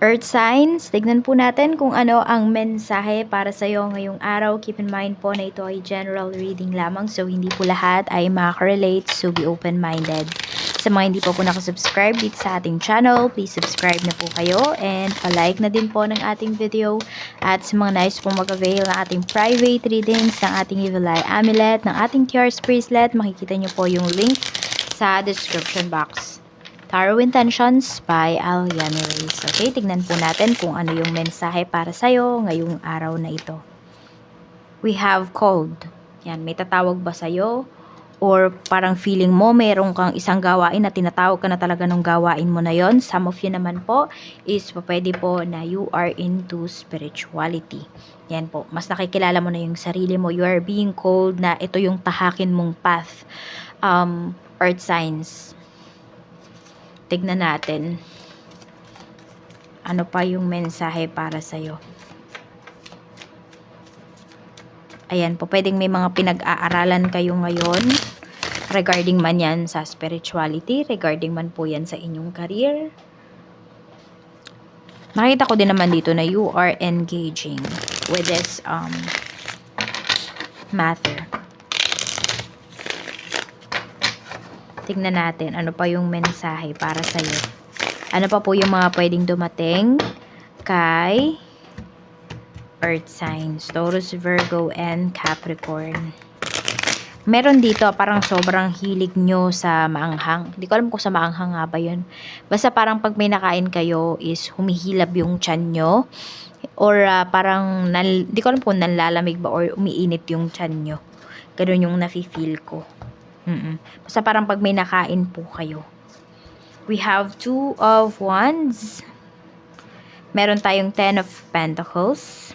Earth signs, tignan po natin kung ano ang mensahe para sa iyo ngayong araw. Keep in mind po na ito ay general reading lamang, so hindi po lahat ay makaka-relate, so be open-minded. Sa mga hindi po nakasubscribe dito sa ating channel, please subscribe na po kayo and palike na din po ng ating video. At sa mga nais pong mag-avail ng ating private readings, ng ating Evil Eye Amulet, ng ating Cures Bracelet, makikita nyo po yung link sa description box. Tarot Intentions by Aliana Reyes. Okay, tignan po natin kung ano yung mensahe para sa'yo ngayong araw na ito. We have called. Yan, may tatawag ba sa'yo? Or parang feeling mo meron kang isang gawain na tinatawag ka na talaga ng gawain mo na yon. Some of you naman po is pwede po na you are into spirituality. Yan po, mas nakikilala mo na yung sarili mo. You are being called na ito yung tahakin mong path. Earth signs. Tignan natin ano pa yung mensahe para sa'yo. Ayan po, pwedeng may mga pinag-aaralan kayo ngayon regarding man yan sa spirituality, regarding man po yan sa inyong career. Nakita ko din naman dito na you are engaging with this matter. Tignan natin ano pa yung mensahe para sa'yo. Ano pa po yung mga pwedeng dumating kay Earth signs, Taurus, Virgo, and Capricorn. Meron dito parang sobrang hilig nyo sa maanghang. Hindi ko alam kung sa maanghang nga ba yun. Basta parang pag may nakain kayo is humihilab yung tiyan nyo. Or parang, di ko alam kung nanlalamig ba or umiinit yung tiyan nyo. Ganun yung nafe-feel ko. Basta parang pag may nakain po kayo. We have Two of Wands. Meron tayong Ten of Pentacles.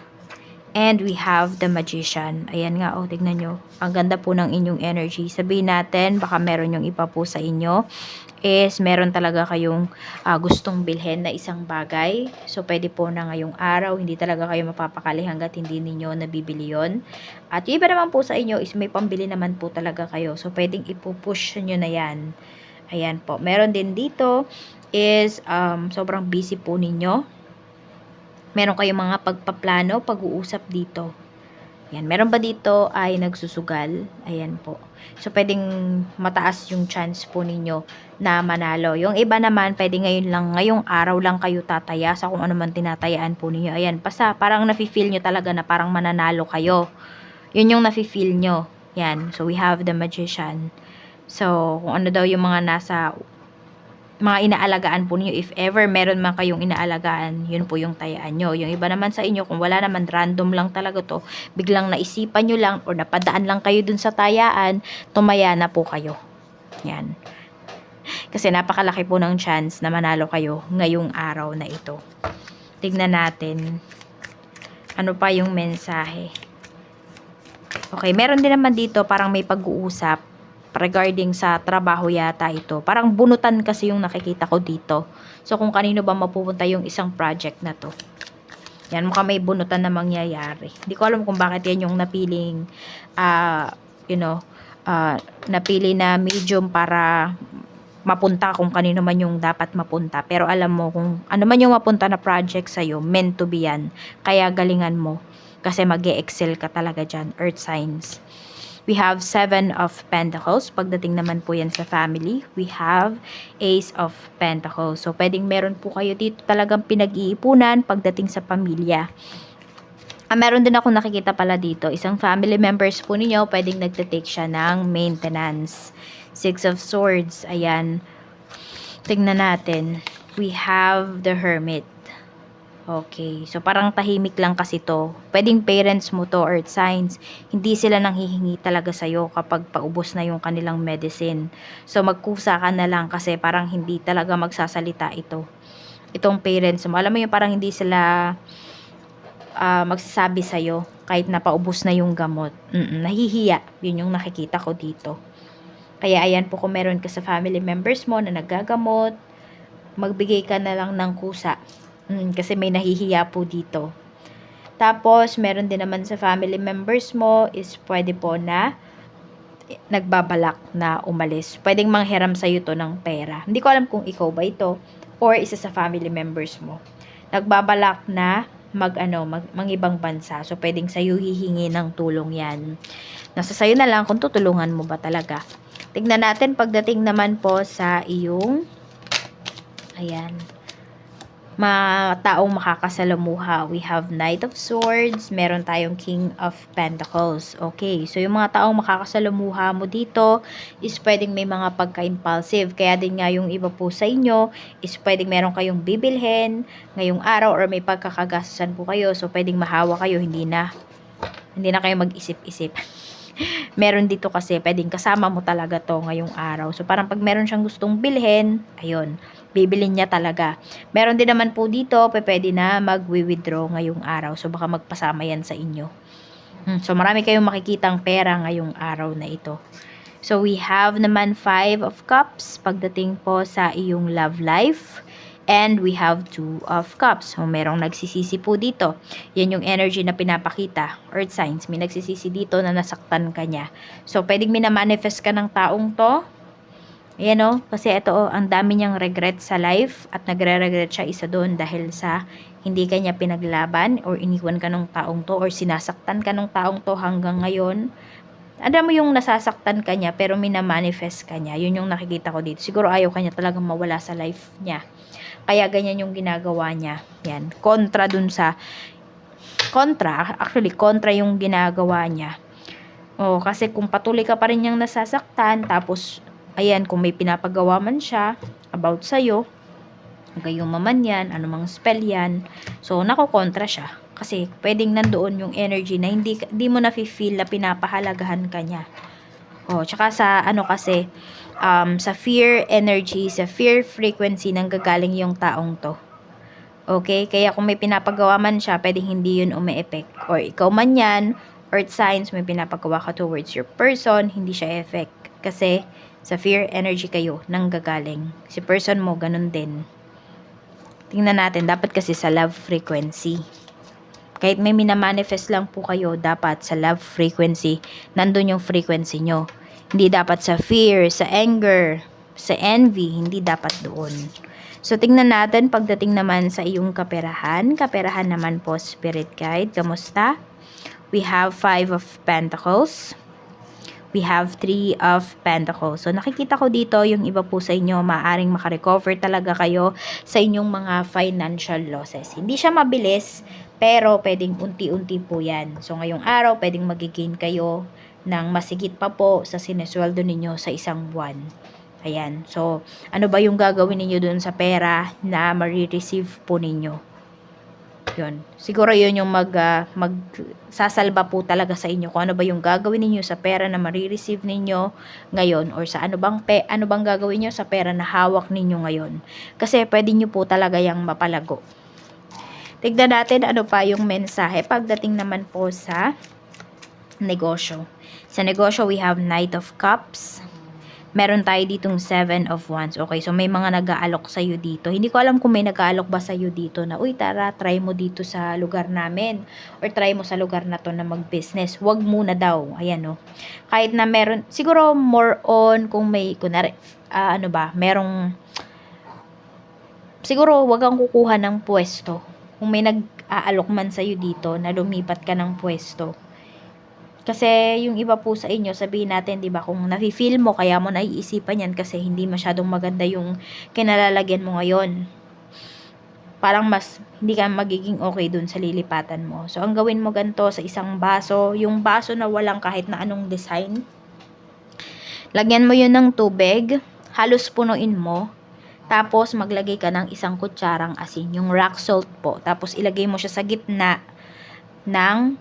And we have the Magician. Ayan nga, tignan nyo. Ang ganda po ng inyong energy. Sabihin natin, baka meron yung ipa po sa inyo. Is meron talaga kayong gustong bilhin na isang bagay. So, pwede po na ngayong araw. Hindi talaga kayo mapapakali hanggat hindi ninyo nabibili yon. At yung iba naman po sa inyo is may pambili naman po talaga kayo. So, pwedeng ipupush nyo na yan. Ayan po. Meron din dito is sobrang busy po ninyo. Meron kayong mga pagpaplano, pag-uusap dito. Yan. Meron ba dito ay nagsusugal? Ayan po. So, pwedeng mataas yung chance po ninyo na manalo. Yung iba naman, pwede ngayong araw lang kayo tataya sa kung ano man tinatayaan po ninyo. Ayan. Basta, parang nafe-feel nyo talaga na parang mananalo kayo. Yun yung nafe-feel nyo. Yan. So, we have the Magician. So, kung ano daw yung mga nasa mga inaalagaan po niyo, if ever meron man kayong inaalagaan, yun po yung tayaan nyo. Yung iba naman sa inyo, kung wala naman, random lang talaga to, biglang naisipan nyo lang or napadaan lang kayo dun sa tayaan, tumaya na po kayo. Yan. Kasi napakalaki po ng chance na manalo kayo ngayong araw na ito. Tignan natin ano pa yung mensahe. Okay, meron din naman dito parang may pag-uusap regarding sa trabaho yata ito. Parang bunutan kasi yung nakikita ko dito. So, kung kanino ba mapupunta yung isang project na to. Yan, mukhang may bunutan na mangyayari. Hindi ko alam kung bakit yan yung napiling, napili na medium para mapunta kung kanino man yung dapat mapunta. Pero alam mo, kung ano man yung mapunta na project sa'yo, meant to be yan. Kaya galingan mo. Kasi mag-e-excel ka talaga dyan, Earth signs. We have Seven of Pentacles. Pagdating naman po yan sa family, we have Ace of Pentacles. So, pwedeng meron po kayo dito talagang pinag-iipunan pagdating sa pamilya. Meron din ako nakikita pala dito. Isang family members po ninyo, pwedeng nagtitake siya ng maintenance. Six of Swords. Ayan. Tingnan natin. We have the Hermit. Okay. So, parang tahimik lang kasi to. Pwedeng parents mo to, Earth signs. Hindi sila nanghihingi talaga sa'yo kapag paubos na yung kanilang medicine. So, magkusa ka na lang kasi parang hindi talaga magsasalita ito. Itong parents mo. Alam mo yung parang hindi sila magsasabi sa'yo kahit napaubos na yung gamot. Nahihiya. Yun yung nakikita ko dito. Kaya ayan po, kung meron ka sa family members mo na nagagamot, magbigay ka na lang ng kusa. Kasi may nahihiya po dito. Tapos, meron din naman sa family members mo is pwede po na nagbabalak na umalis. Pwedeng manghiram sa'yo to ng pera. Hindi ko alam kung ikaw ba ito or isa sa family members mo. nagbabalak na mangibang bansa. So, pwedeng sa'yo hihingi ng tulong yan. Nasa sayo na lang kung tutulungan mo ba talaga. Tignan natin pagdating naman po sa iyong, ayan, taong makakasalamuha. We have Knight of Swords, meron tayong King of Pentacles. Okay, so yung mga taong makakasalamuha mo dito is pwedeng may mga pagka-impulsive. Kaya din nga yung iba po sa inyo is pwedeng meron kayong bibilhin ngayong araw or may pagkakagastusan po kayo. So pwedeng mahawa kayo, hindi na kayo mag-isip-isip. Meron dito kasi pwedeng kasama mo talaga to ngayong araw. So parang pag meron siyang gustong bilhin, ayun, bibilin niya talaga. Meron din naman po dito, pwede na mag-withdraw ngayong araw. So baka magpasama yan sa inyo. So marami kayong makikitang pera ngayong araw na ito. So we have naman 5 of Cups pagdating po sa iyong love life. And we have 2 of Cups. So, merong nagsisisi po dito. Yan yung energy na pinapakita. Earth signs, may nagsisisi dito na nasaktan ka niya. So, pwedeng minamanifest ka ng taong to. Ayan o. Kasi ito o, ang dami niyang regret sa life. At nagre-regret siya isa doon dahil sa hindi ka niya pinaglaban or iniwan ka ng taong to or sinasaktan ka ng taong to hanggang ngayon. Alam mo yung nasasaktan ka niya pero minamanifest ka niya. Yun yung nakikita ko dito. Siguro ayaw ka niya talagang mawala sa life niya. Kaya ganyan yung ginagawa niya. Yan. Kontra yung ginagawa niya. O, kasi kung patuloy ka pa rin niyang nasasaktan, tapos, ayan, kung may pinapagawa man siya about sa'yo, gayong maman yan, anumang spell yan, so, nakokontra siya. Kasi, pwedeng nandoon yung energy na hindi mo na-feel na pinapahalagahan ka niya. O, tsaka sa, kasi, sa fear energy, sa fear frequency nanggagaling yung taong to. Okay? Kaya kung may pinapagawa man siya, pwedeng hindi yun umi-effect. Or ikaw man yan, earth signs, may pinapagawa ka towards your person, hindi siya effect. Kasi sa fear energy kayo nanggagaling. Si person mo, ganun din. Tingnan natin, dapat kasi sa love frequency. Kahit may minamanifest lang po kayo, dapat sa love frequency, nandun yung frequency nyo. Hindi dapat sa fear, sa anger, sa envy, hindi dapat doon. So, tingnan natin pagdating naman sa iyong kaperahan. Kaperahan naman po, Spirit Guide. Kamusta? We have 5 of Pentacles. We have 3 of Pentacles. So, nakikita ko dito, yung iba po sa inyo, maaaring makarecover talaga kayo sa inyong mga financial losses. Hindi siya mabilis, pero pwedeng unti-unti po yan. So, ngayong araw, pwedeng magigain kayo ng masigit pa po sa sinesweldo ninyo sa isang buwan. Ayan. So, ano ba yung gagawin ninyo dun sa pera na marireceive po ninyo? Yun. Siguro yun yung magsasalba po talaga sa inyo kung ano ba yung gagawin ninyo sa pera na marireceive ninyo ngayon or sa ano bang gagawin nyo sa pera na hawak ninyo ngayon. Kasi pwede nyo po talaga yung mapalago. Tignan natin ano pa yung mensahe pagdating naman po sa negosyo. Sa negosyo, we have Knight of Cups. Meron tayo ditong 7 of Wands. Okay, so may mga nag-aalok sa'yo dito. Hindi ko alam kung may nag-aalok ba sa'yo dito na, uy, tara, try mo dito sa lugar namin. Or try mo sa lugar na to na mag-business. Wag muna daw. Ayan, no. Kahit na meron, siguro more on kung may, kunwari, merong, siguro wag kang kukuha ng pwesto. Kung may nag-aalok man sa'yo dito na lumipat ka ng pwesto. Kasi yung iba po sa inyo, sabihin natin, 'di ba, kung nafi-feel mo kaya mo naiisipan 'yan kasi hindi masyadong maganda yung kinalalagyan mo ngayon. Parang mas hindi ka magiging okay dun sa lilipatan mo. So ang gawin mo ganito sa isang baso, yung baso na walang kahit na anong design. Lagyan mo 'yun ng tubig, halos punuin mo. Tapos maglagay ka ng isang kutsarang asin, yung rock salt po. Tapos ilagay mo siya sa gitna ng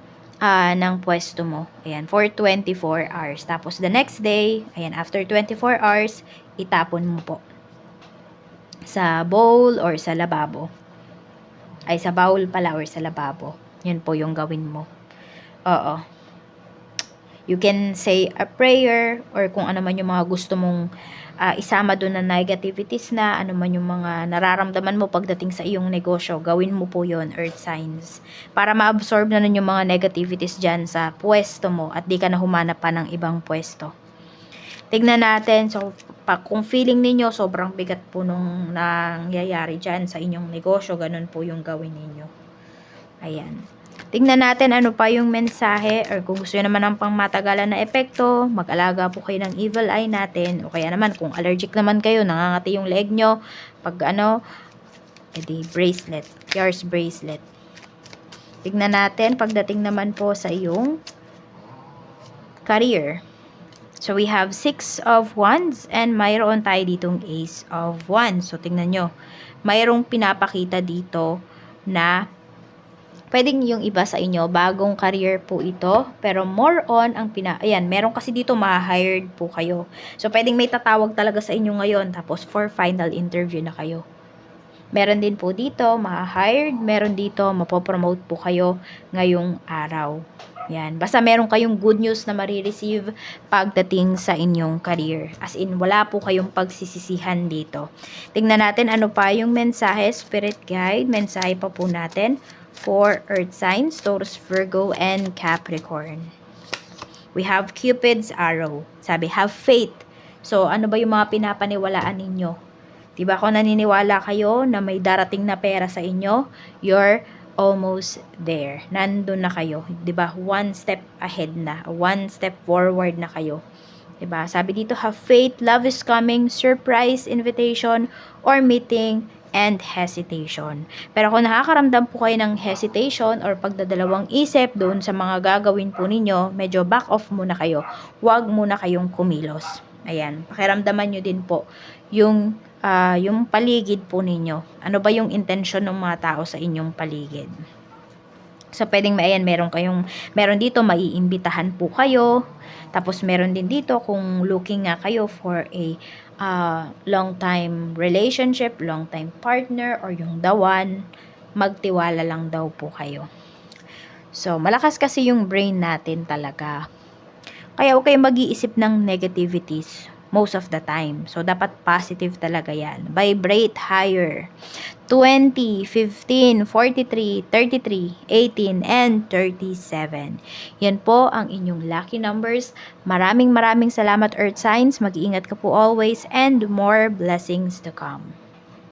pwesto mo. Ayan, for 24 hours. Tapos, the next day, ayan, after 24 hours, itapon mo po. Sa bowl or sa lababo. Ay, sa bowl pala or sa lababo. Yun po yung gawin mo. Oo. You can say a prayer or kung ano man yung mga gusto mong isama doon na negativities na, ano man yung mga nararamdaman mo pagdating sa iyong negosyo, gawin mo po yon, earth signs. Para ma-absorb na nun yung mga negativities dyan sa pwesto mo at di ka na humanap pa ng ibang pwesto. Tignan natin. So, kung feeling ninyo, sobrang bigat po nung nangyayari dyan sa inyong negosyo, ganun po yung gawin ninyo. Ayan. Tingnan natin ano pa yung mensahe, or kung gusto nyo naman ng pangmatagalan na epekto, mag-alaga po kayo ng evil eye natin, o kaya naman kung allergic naman kayo, nangangati yung leg nyo, pag edi bracelet, Kjar's bracelet. Tignan natin pagdating naman po sa iyong career. So, we have 6 of Wands and mayroon tayo ditong Ace of Wands. So, tingnan nyo. Mayroong pinapakita dito na pwedeng yung iba sa inyo, bagong career po ito. Pero more on, ayan, meron kasi dito ma-hired po kayo. So, pwedeng may tatawag talaga sa inyo ngayon. Tapos, for final interview na kayo. Meron din po dito, ma-hired. Meron dito, mapopromote po kayo ngayong araw. Yan. Basta meron kayong good news na marireceive pagdating sa inyong career. As in, wala po kayong pagsisisihan dito. Tingnan natin ano pa yung mensahe, Spirit Guide. Mensahe pa po natin for Earth signs, Taurus, Virgo, and Capricorn. We have Cupid's arrow. Sabi, have faith. So, ano ba yung mga pinapaniwalaan ninyo? Diba kung naniniwala kayo na may darating na pera sa inyo, you're almost there. Nandun na kayo. 'Di ba? One step ahead na. One step forward na kayo. 'Di ba? Sabi dito, have faith, love is coming, surprise, invitation, or meeting, and hesitation. Pero kung nakakaramdam po kayo ng hesitation or pagdadalawang isip doon sa mga gagawin po ninyo, medyo back off muna kayo. Huwag muna kayong kumilos. Ayan. Pakiramdaman nyo din po yung paligid po ninyo. Ano ba yung intention ng mga tao sa inyong paligid? So, pwedeng meron dito, maiimbitahan po kayo. Tapos, meron din dito, kung looking nga kayo for a long-time relationship, long-time partner, or yung the one, magtiwala lang daw po kayo. So, malakas kasi yung brain natin talaga. Kaya huwag kayong mag-iisip ng negativities most of the time. So, dapat positive talaga yan. Vibrate higher. 20, 15, 43, 33, 18, and 37. Yan po ang inyong lucky numbers. Maraming salamat, Earth signs. Mag-iingat ka po always, and more blessings to come.